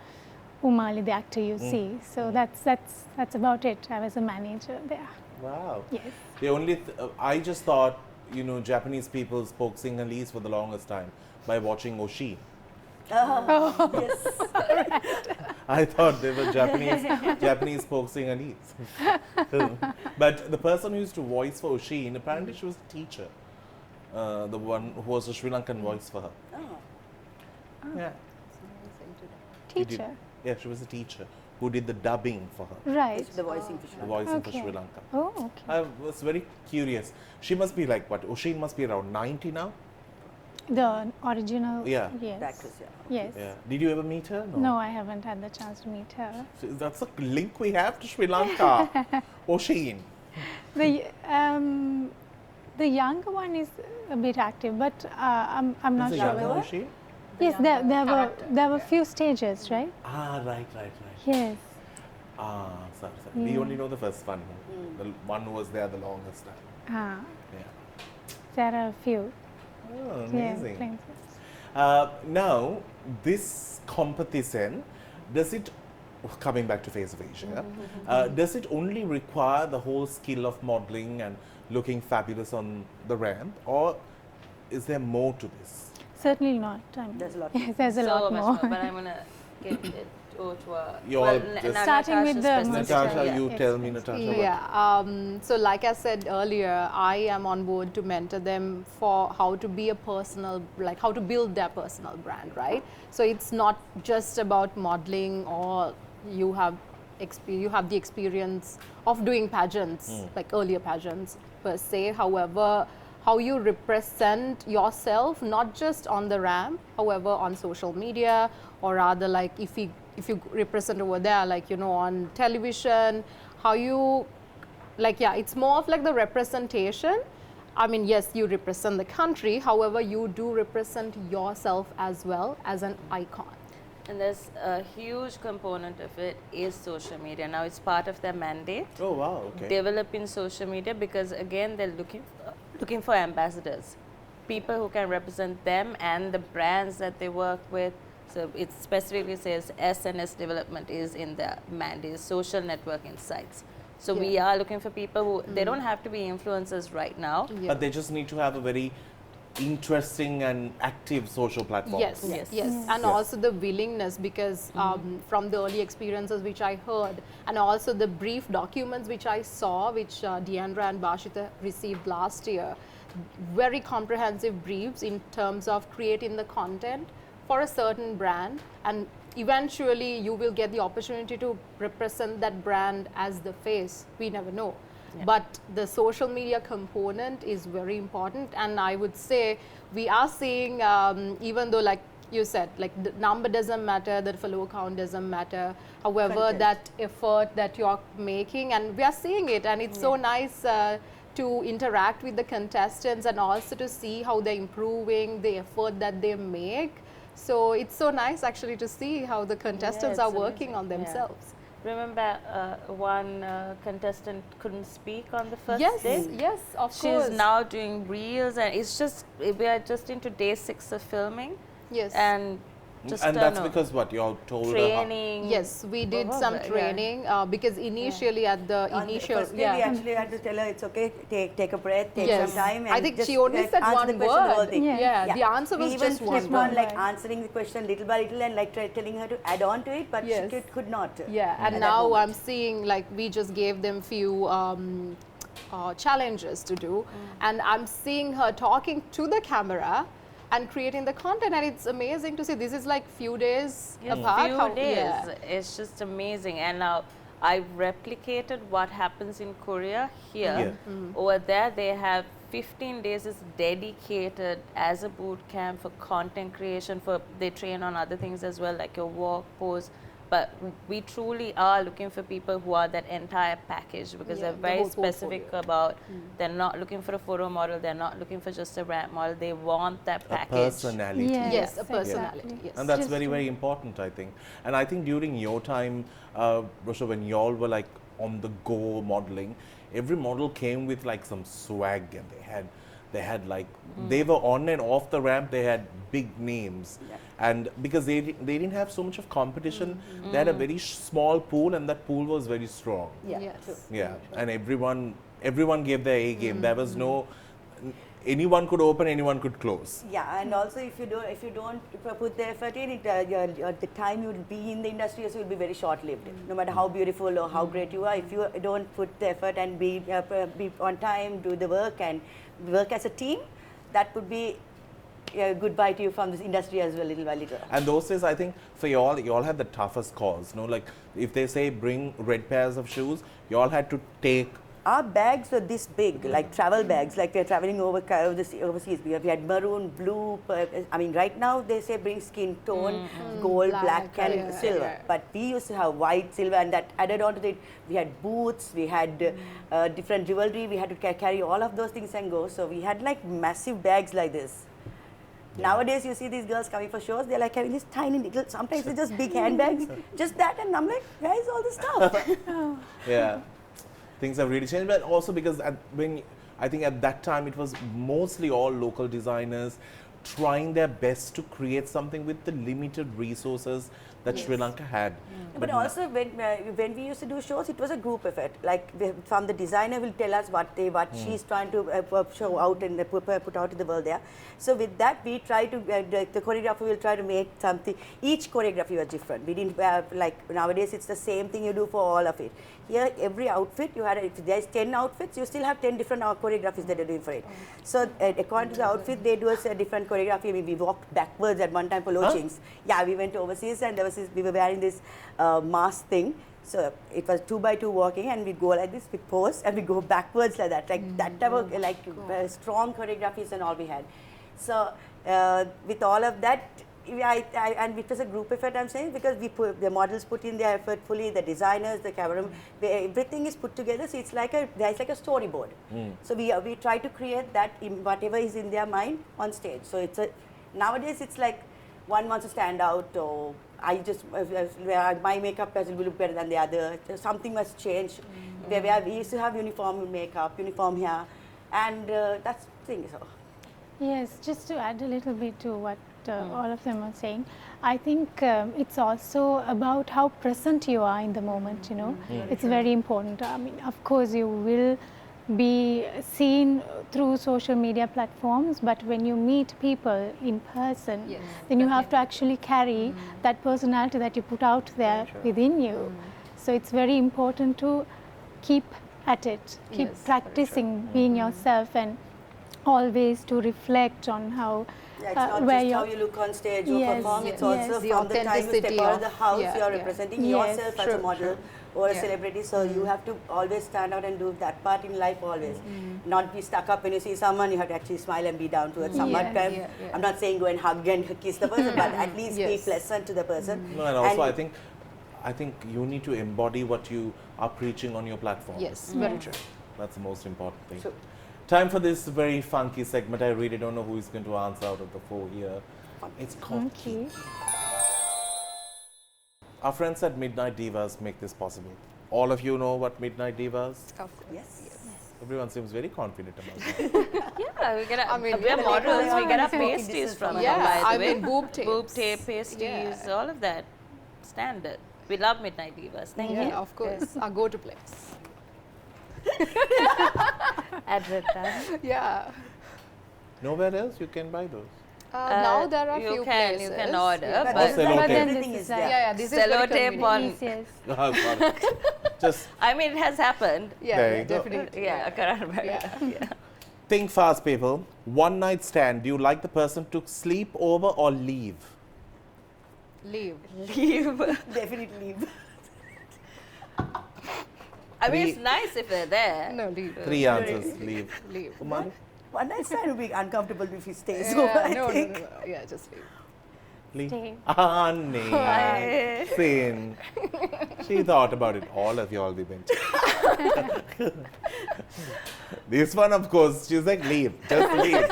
Umali, the actor you see. So that's about it. I was a manager there.
Wow.
Yes.
The only I just thought, Japanese people spoke Sinhalese for the longest time by watching Oshin.
Yes.
I thought they were Japanese spoke Sinhalese. But the person who used to voice for Oshin, apparently she was a teacher. The one who was a Sri Lankan voice for her.
Oh.
Yeah.
Teacher.
She did. Yeah, she was a teacher who did the dubbing for her.
Right.
The voicing for
The
sure.
voicing for
Okay.
Sri Lanka.
Oh, okay.
I was very curious. She must be like what? Oshin must be around 90 now?
The original.
Yeah.
Yes.
The actress, yeah.
Yes.
Yeah. Did you ever meet her?
No, I haven't had the chance to meet her.
So that's a link we have to Sri Lanka. Oshin.
The younger one is a bit active, but I'm not
Is it
sure.
younger
whether-
Oshin?
Yes, there were few stages, right?
Ah, right.
Yes.
Ah, sorry. We only know the first one. The one who was there the longest time.
Ah,
Yeah.
there are a few.
Oh,
Yeah,
amazing.
princess.
Now, this competition, does it, coming back to Face of Asia, does it only require the whole skill of modeling and looking fabulous on the ramp, or is there more to this?
Certainly not.
There's a lot.
Yes, there's a
So
lot
much
more.
But I'm going to give it over to our...
You all just-
Starting with the
Natasha,
Yeah.
you
Yes,
tell me,
yes.
Natasha. what-
yeah, so like I said earlier, I am on board to mentor them for how to be a personal, like how to build their personal brand, right? So it's not just about modeling, or you have the experience of doing pageants, like earlier pageants per se. However, how you represent yourself, not just on the ramp, however on social media, or rather like if you represent over there, like on television, how you, like, yeah, it's more of like the representation I mean, yes, you represent the country, however, you do represent yourself as well as an icon.
And there's a huge component of it is social media. Now it's part of their mandate.
Oh, wow, okay.
Developing social media, because again they're looking for ambassadors, people who can represent them and the brands that they work with. So it specifically says SNS development is in the mandate, social network insights. So we are looking for people who, they don't have to be influencers right now.
Yeah.
But they just need to have a very interesting and active social platform.
Yes, and also the willingness, because from the early experiences which I heard, and also the brief documents which I saw, which Deandra and Bashita received last year, very comprehensive briefs in terms of creating the content for a certain brand, and eventually you will get the opportunity to represent that brand as the face. We never know. But the social media component is very important, and I would say we are seeing, even though like you said, like the number doesn't matter, the follower count doesn't matter, however
Content.
that effort that you're making, and we are seeing it, and it's so nice to interact with the contestants and also to see how they're improving, the effort that they make. So it's so nice actually to see how the contestants are
it's
working on
amazing. Yeah.
themselves.
Remember one contestant couldn't speak on the first
Yes,
day?
yes, of course.
She's now doing reels, and it's just, we are just into day 6 of filming.
Yes.
And just
And that's because what, you all told her how,
training.
Yes, we did
Oh,
some
yeah.
training because initially at the
On the
initial,
first day, we actually had to tell her it's okay, take a breath, take
Yes.
some time.
I
and
think
just
she only said
answer
one
the question, the whole
word.
thing.
Yeah, the answer was
we even
just one
kept on
word.
like answering the question little by little and like telling her to add on to it, but
Yes.
she could not.
Yeah, and
at that
now
moment.
I'm seeing like we just gave them few challenges to do, and I'm seeing her talking to the camera and creating the content, and it's amazing to see. This is like few days apart.
Few days.
Yeah.
It's just amazing. And now I've replicated what happens in Korea here. Over there, they have 15 days is dedicated as a boot camp for content creation. They train on other things as well, like your walk, pose. But we truly are looking for people who are that entire package, because
Yeah,
they're
the
very
whole
specific about, they're not looking for a photo model, they're not looking for just a ramp model, they want that
a
package.
personality.
Yes, a personality.
exactly.
Yes.
And that's
Just
very,
to-
very important, I think. And I think during your time, Rosha, when y'all were like on the go modeling, every model came with like some swag, and they had like, they were on and off the ramp, they had big names.
Yeah.
And because they didn't have so much of competition, they had a very small pool, and that pool was very strong.
Yeah,
Yes.
true.
Yeah, and everyone gave their A game. There was no, anyone could open, anyone could close.
Yeah, and also if you don't put the effort in it, the time you'll be in the industry also will be very short-lived. No matter how beautiful or how great you are, if you don't put the effort and be on time, do the work and work as a team, that would be goodbye to you from this industry as well, little by little.
And those days, I think for y'all had the toughest cause. No, like if they say bring red pairs of shoes, y'all had to take.
Our bags were this big, like travel bags, like we're traveling overseas. We had maroon, blue. I mean, right now they say bring skin tone, gold, black, and
yeah,
silver.
yeah.
But we used to have white, silver, and that added on to it. We had boots, we had different jewelry. We had to carry all of those things and go. So we had like massive bags like this. Nowadays, you see these girls coming for shows, they're like having this tiny little, sometimes it's just big handbags, just that, and I'm like, where is all this stuff?
Yeah, things have really changed. But also because I think at that time it was mostly all local designers trying their best to create something with the limited resources that Sri Lanka had.
But also when we used to do shows, it was a group effort. Like from the designer will tell us what she's trying to show out and put out to the world there. So with that, we try to the choreographer will try to make something. Each choreography was different. We didn't like nowadays it's the same thing you do for all of it. Here every outfit you had, if there's 10 outfits, you still have 10 different choreographies that you're doing for it. So according to the outfit, they do a different choreography. I mean, we walked backwards at one time for Lochings. Yeah, we went overseas and we were wearing this mask thing. So it was 2 by 2 walking, and we go like this, we pose, and we go backwards like that. Like that type of strong choreographies and all we had. So with all of that, and it was a group effort, I'm saying, because the models put in their effort fully, the designers, the camera, everything is put together. So it's like there's like a storyboard. So we try to create that in whatever is in their mind on stage. So nowadays it's like one wants to stand out, or my makeup person will look better than the other. So something must change. Where we used to have uniform makeup, uniform hair, and that's the thing. So.
Yes, just to add a little bit to what all of them are saying, I think it's also about how present you are in the moment, you know. It's very important. I mean, of course, you will be seen through social media platforms, but when you meet people in person, then you have to actually carry that personality that you put out there within you. So it's very important to keep at it, keep practicing being yourself, and always to reflect on how
it's not
where
just how you look on stage or perform, it's also from the time you step out of the house, you're representing yourself as a model or a celebrity, so you have to always stand out and do that part in life always. Not be stuck up when you see someone, you have to actually smile and be down to it. I'm not saying go and hug and kiss the person, but at least be pleasant to the person.
No, and also I think you need to embody what you are preaching on your platform.
Yes, very true.
That's the most important thing. So, time for this very funky segment. I really don't know who is going to answer out of the four here. It's called Key. Our friends at Midnight Divas make this possible. All of you know what Midnight Divas?
Of course.
Yes.
Everyone seems very confident about that.
Yeah, we are models, we get our pasties from them, by the way.
Boob tapes.
Boob tape, pasties, all of that. Standard. We love Midnight Divas. Thank you.
Yeah, of course. Our go-to place.
Advert time.
Yeah.
Nowhere else you can buy those.
Now there are
you
few
can,
places.
You can order,
But
but
Cellotape.
everything is there.
Yeah, this is very
Cellotape
convenient.
on.
Yes.
Just
I mean, it has happened.
There you go.
Definitely.
Yeah.
think fast, people. One night stand. Do you like the person to sleep over or leave?
Leave.
Leave.
Definitely leave.
I mean, it's nice if they're there.
No, leave.
Three answers. Leave.
Leave.
Umali?
One night stand would be uncomfortable if he stays
Yeah,
over, I
no,
think.
no. Yeah, just leave.
Leave.
Stay.
Honey. Sin. She thought about it. All of you all we went. This one, of course, she's like, leave. Just leave.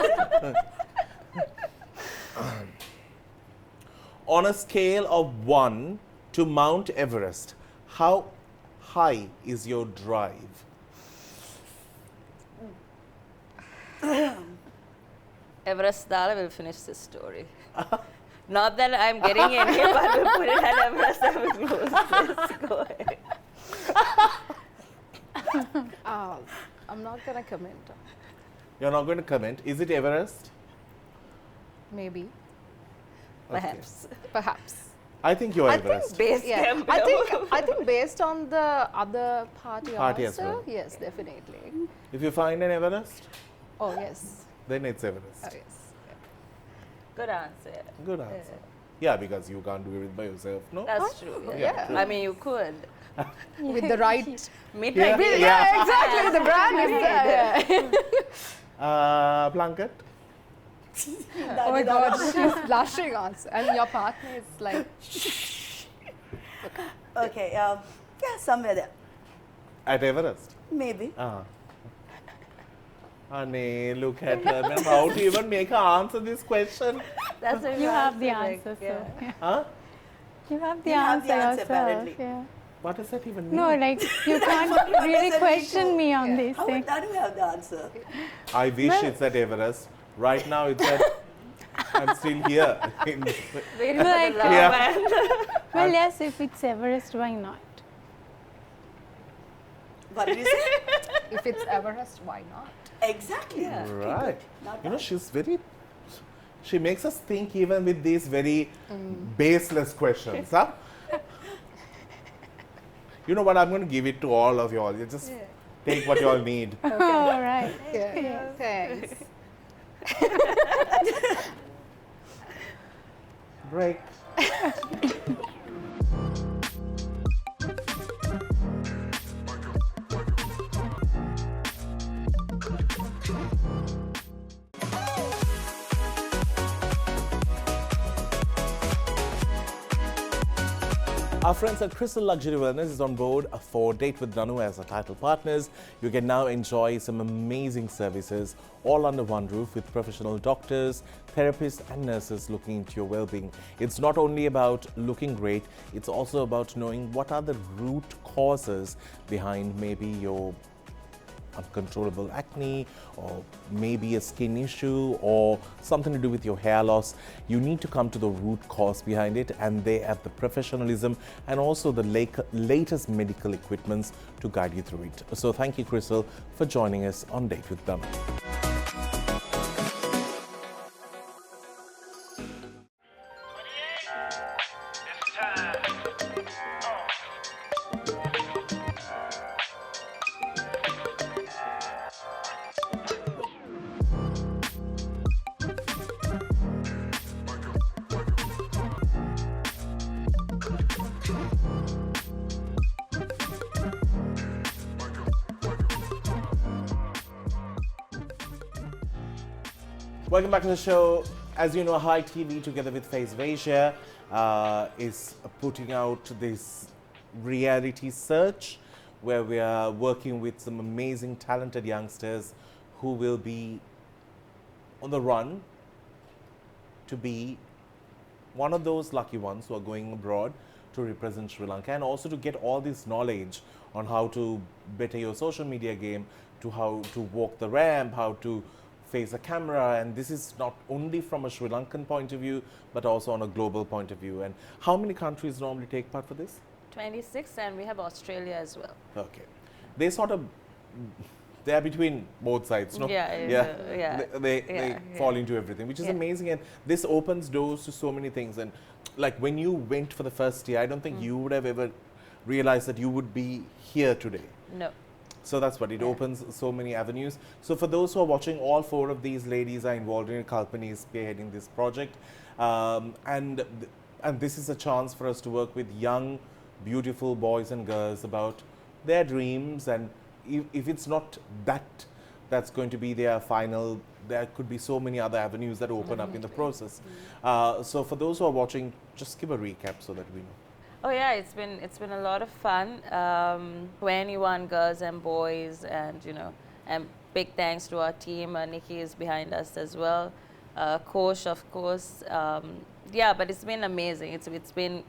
On a scale of 1 to Mount Everest, how high is your drive?
Everest Dala will finish this story. Not that I'm getting in here, but we'll put it at Everest and we'll close. Let's go ahead.
I'm not going to comment.
You're not going to comment. Is it Everest?
Maybe.
Perhaps.
Perhaps.
I think you're
I
Everest.
think,
Base
yeah,
camp.
I think based on the other party
Party as
answer,
well.
yes, definitely.
If you find an Everest,
Oh, yes.
then it's Everest.
Oh, yes.
Good answer.
Good answer. Yeah, because you can't do it by yourself, no?
That's true.
Yeah.
I mean, you could.
With the right.
Midnight.
Yeah.
Yeah, exactly. The brand is there. Yeah.
Plunkett?
Oh my God, she's blushing us, and your partner is like.
Okay, yeah, somewhere there.
At Everest?
Maybe.
Honey, look at her. Man, how to even make her answer this question?
That's what
You have the
like,
answer,
yeah.
so yeah.
Huh?
You have the
You have the
answer
answer,
yourself.
apparently.
Yeah.
What does that even mean?
No, like you can't really question me on this
How
thing.
would DANU have the answer?
I wish it's at Everest. Right now it's at, I'm still here.
Waiting
Like,
for the love
Yeah.
band.
Well, yes, if it's Everest, why not?
What did you say?
If it's Everest, why not?
Exactly.
Right.
Not
You know,
bad.
she makes us think even with these very baseless questions, huh? You know what, I'm going to give it to all of you all. You just take what you all need.
All right.
Yeah. Thanks.
Break. Our friends at Crystal Luxury Wellness is on board for Date with DANU as our title partners. You can now enjoy some amazing services all under one roof with professional doctors, therapists and nurses looking into your well-being. It's not only about looking great, it's also about knowing what are the root causes behind maybe your uncontrollable acne or maybe a skin issue or something to do with your hair loss. You need to come to the root cause behind it, and they have the professionalism and also the latest medical equipments to guide you through it. So thank you, Crystal, for joining us on Date with DANU. Welcome back to the show. As you know, Hi TV together with Face of Asia is putting out this reality search where we are working with some amazing talented youngsters who will be on the run to be one of those lucky ones who are going abroad to represent Sri Lanka, and also to get all this knowledge on how to better your social media game, to how to walk the ramp, how to face a camera. And this is not only from a Sri Lankan point of view but also on a global point of view. And how many countries normally take part for this?
26, and we have Australia as well.
Okay, they sort of, they are between both sides, no? They fall into everything, which is amazing. And this opens doors to so many things. And like when you went for the first year, I don't think you would have ever realized that you would be here today.
No.
So that's what it opens so many avenues. So for those who are watching, all four of these ladies are involved in it. Kalpanee is spearheading this project, and this is a chance for us to work with young, beautiful boys and girls about their dreams. And if it's not that's going to be their final, there could be so many other avenues that open up in the process. So for those who are watching, just give a recap so that we know.
Oh yeah, it's been a lot of fun. 21 girls and boys, and and big thanks to our team. Nikki is behind us as well. Kosh, of course. Yeah, but it's been amazing. It's been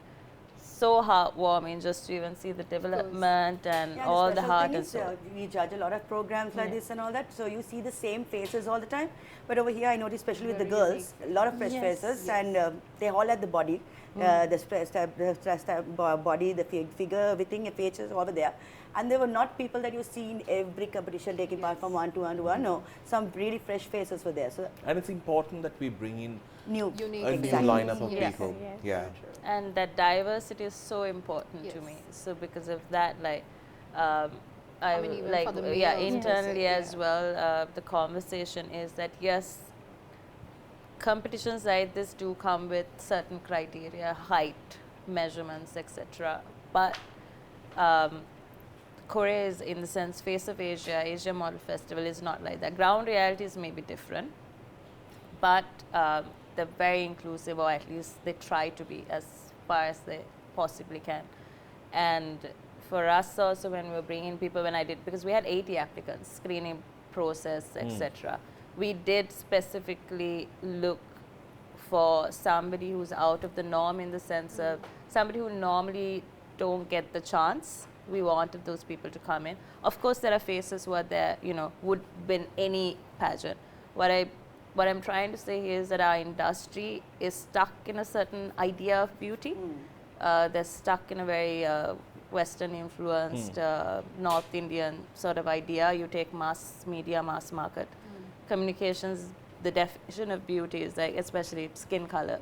so heartwarming just to even see the development and all the heart and soul.
We judge a lot of programs like this and all that, so you see the same faces all the time. But over here, I noticed, especially with the girls, a lot of fresh faces, and they all had the body. The body, the figure, everything, the features over there. And they were not people that you see in every competition taking part from one to one. No, some really fresh faces were there. So,
and it's important that we bring in
new
lineup of people. Yeah.
And that diversity is so important to me. So because of that, like, internally as well, the conversation is that yes, competitions like this do come with certain criteria, height, measurements, etc. But Korea is, in the sense, Face of Asia, Asia Model Festival is not like that. Ground realities may be different, but they're very inclusive, or at least they try to be as far as they possibly can. And for us also, when we were bringing people, because we had 80 applicants, screening process, etc. We did specifically look for somebody who's out of the norm, in the sense of somebody who normally don't get the chance. We wanted those people to come in. Of course, there are faces who are there, would win any pageant. What I'm trying to say here is that our industry is stuck in a certain idea of beauty. They're stuck in a very Western influenced, North Indian sort of idea. You take mass media, mass market. Communications, the definition of beauty is like, especially skin color,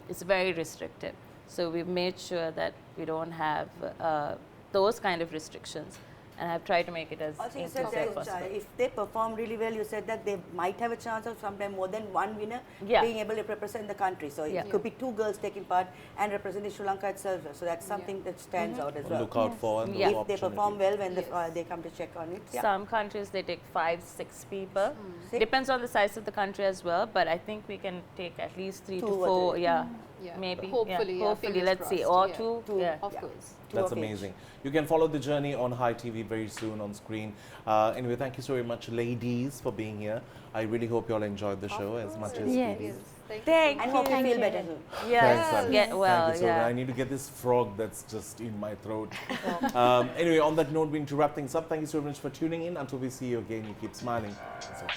it's very restrictive. So we've made sure that we don't have those kind of restrictions, and I've tried to make it as
also, you
inclusive
said
as possible.
If they perform really well, you said that they might have a chance of sometimes more than one winner being able to represent the country. So it could be two girls taking part and representing Sri Lanka itself. So that's something that stands out as well.
Look out for and
if they perform well when they come to check on it.
Some countries they take 5-6 people. Depends on the size of the country as well, but I think we can take at least 3 to 4.
Yeah.
maybe.
Hopefully,
yeah.
yeah,
Hopefully,
fingers
let's see.
crossed,
Or
yeah.
two.
Two.
Yeah.
Of
Yeah.
course.
That's
of age.
amazing. You can follow the journey on Hi TV very soon on screen. Anyway, thank you so very much, ladies, for being here. I really hope you all enjoyed the show as much as
Yes.
we did.
Thank
Thank
you.
And
so
hope
much.
you
Thank
feel
you.
better soon.
Yes.
Thanks,
Get
Anna.
well.
Thank you so much.
yeah.
I need to get this frog that's just in my throat. Anyway, on that note, we need to wrap things up. Thank you so much for tuning in. Until we see you again, you keep smiling. That's all.